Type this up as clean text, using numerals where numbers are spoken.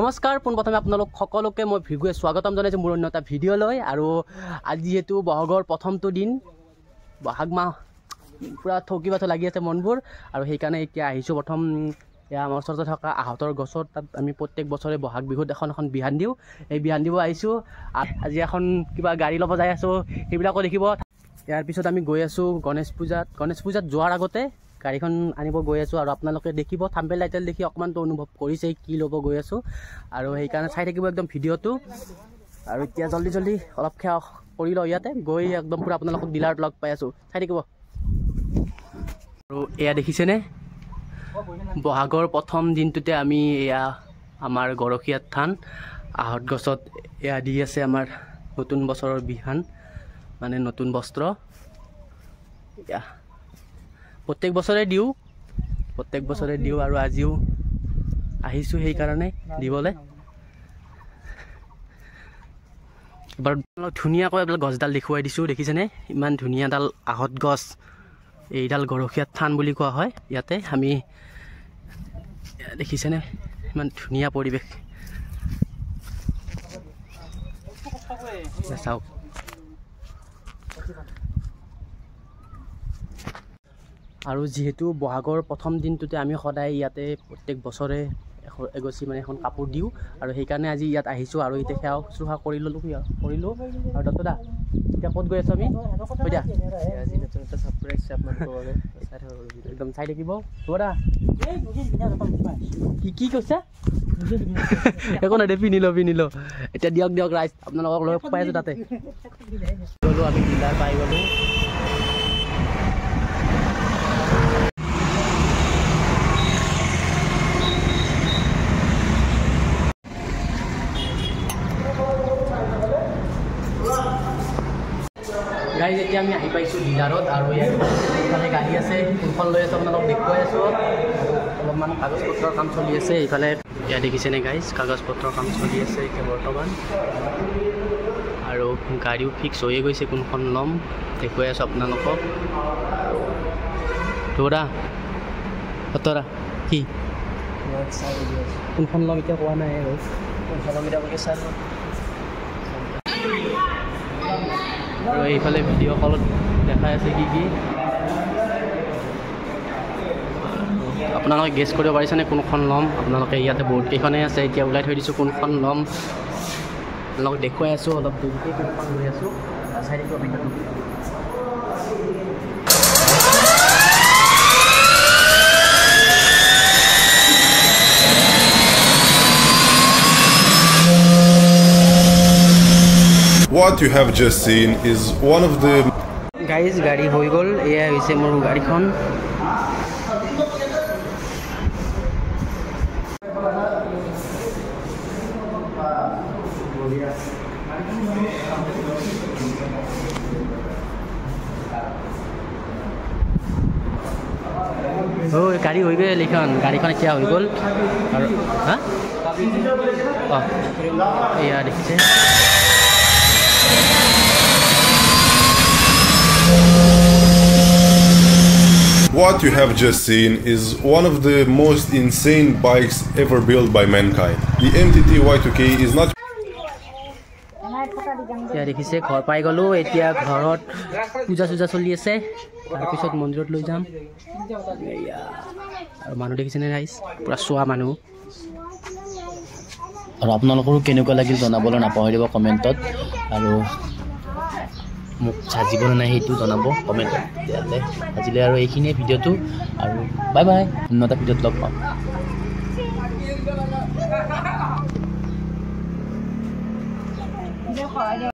নমস্কাৰ পোনপ্ৰথমে আপোনালোক সকলোকে মই ভিগুৱে স্বাগতম জনাইছোঁ মোৰ অন্য এটা ভিডিঅ'লৈ। আৰু আজি যেহেতু বহাগৰ প্ৰথমটো দিন, বহাগ মাহ পুৰা থকিবা লাগি আছে মনবোৰ, আৰু সেইকাৰণে এতিয়া আহিছোঁ প্ৰথম আমাৰ ওচৰতে থকা আহঁতৰ গছৰ তাত আমি প্ৰত্যেক বছৰে বহাগ বিহুত এখন বিহান দিওঁ, এই বিহান দিব আহিছোঁ। আজি এখন কিবা গাড়ী ল'ব যাই আছোঁ, সেইবিলাকো দেখিব। ইয়াৰ পিছত আমি গৈ আছোঁ গণেশ পূজাত যোৱাৰ আগতে গাড়ীখন আনিব গৈ আছোঁ, আৰু আপোনালোকে দেখিব থাম্বনেইল টাইটেল দেখি অকণমানটো অনুভৱ কৰিছে কি ল'ব গৈ আছোঁ, আৰু সেইকাৰণে চাই থাকিব একদম ভিডিঅ'টো। আৰু এতিয়া জল্দি অলপ খেয়া কৰি লওঁ, ইয়াতে গৈ একদম পূৰা আপোনালোকক ডিলাৰত লগ পাই আছোঁ, চাই থাকিব। আৰু এয়া দেখিছেনে, বহাগৰ প্ৰথম দিনটোতে আমি এয়া আমাৰ গৰখীয়াত থান আহঁত গছত এয়া দি আছে আমাৰ নতুন বছৰৰ বিহান, মানে নতুন বস্ত্ৰ। এয়া প্ৰত্যেক বছৰে দিওঁ, আৰু আজিও আহিছোঁ সেইকাৰণে দিবলৈ। এবাৰ ধুনীয়াকৈ এবাৰ গছডাল দেখুৱাই দিছোঁ, দেখিছেনে ইমান ধুনীয়া এডাল আহঁত গছ, এইডাল গৰখীয়াত থান বুলি কোৱা হয়। ইয়াতে আমি দেখিছেনে ইমান ধুনীয়া পৰিৱেশ, চাওক। আৰু যিহেতু বহাগৰ প্ৰথম দিনটোতে আমি সদায় ইয়াতে প্ৰত্যেক বছৰে এগছি মানে এখন কাপোৰ দিওঁ, আৰু সেইকাৰণে আজি ইয়াত আহিছোঁ। আৰু এতিয়া সেৱা শুশ্ৰূষা কৰিলোঁ। আৰু দত্তদা এতিয়া ক'ত গৈ আছোঁ আমি, দিয়া একদম চাই থাকিব। দা কি কৈছে একো নাই, পিন্ধি লওঁ এতিয়া। দিয়ক ৰাইজ, আপোনালোকক লগ পাই আছোঁ তাতে। গ'লোঁ আমি ডিলাৰ পাই গ'লোঁ। গাড়ী যেতিয়া আমি আহি পাইছোঁ ডিলাৰত, আৰু এইফালে গাড়ী আছে, কোনখন লৈ আছোঁ আপোনালোকক দেখুৱাই আছোঁ। অলপমান কাগজ পত্ৰৰ কাম চলি আছে এইফালে, এয়া দেখিছেনে গাইজ, কাগজ পত্ৰৰ কাম চলি আছে এতিয়া বৰ্তমান। আৰু গাড়ীও ফিক্স হৈয়ে গৈছে, কোনখন ল'ম দেখুৱাই আছোঁ আপোনালোকক। দত্তদা কি কোনখন ল'ম এতিয়া কোৱা নাই, আৰু আৰু এইফালে ভিডিঅ' কলত দেখাই আছে কি আপোনালোকে গেছ কৰিব পাৰিছেনে কোনখন ল'ম। আপোনালোকে ইয়াতে বহুত কেইখনেই আছে, এতিয়া ওলাই থৈ দিছোঁ কোনখন ল'ম, আপোনালোকক দেখুৱাই আছোঁ। অলপ দেৰিকৈ কোনখন লৈ আছোঁ, চাই থাকিব ভিডিঅ'টো। What you have just seen is one of the guys গাড়ী হৈ গ'ল, এয়া হৈছে মোৰ গাড়ীখন। গাড়ী হৈ গ'ল, গাড়ীখন এতিয়া হৈ গ'ল। আৰু এয়া দেখিছে, What you have just seen is one of the most insane bikes ever built by mankind. The MTT Y2K is not. এতিয়া দেখিছে ঘৰ পাই গ'লোঁ, এতিয়া ঘৰত পূজা চলি আছে, তাৰপিছত মন্দিৰত লৈ যাম। আৰু মানুহ দেখিছেনে ৰাইজ, পূৰা চোৱা মানুহ। আৰু আপোনালোকৰো কেনেকুৱা লাগিল জনাবলৈ নাপাহৰিব কমেণ্টত, আৰু মোক সাজিবলৈ নাই সেইটো জনাব কমেণ্টত। তেতিয়াহ'লে আজিলৈ আৰু এইখিনিয়ে ভিডিঅ'টো, আৰু বাই বাই, অন্য এটা ভিডিঅ'ত লগ পাম।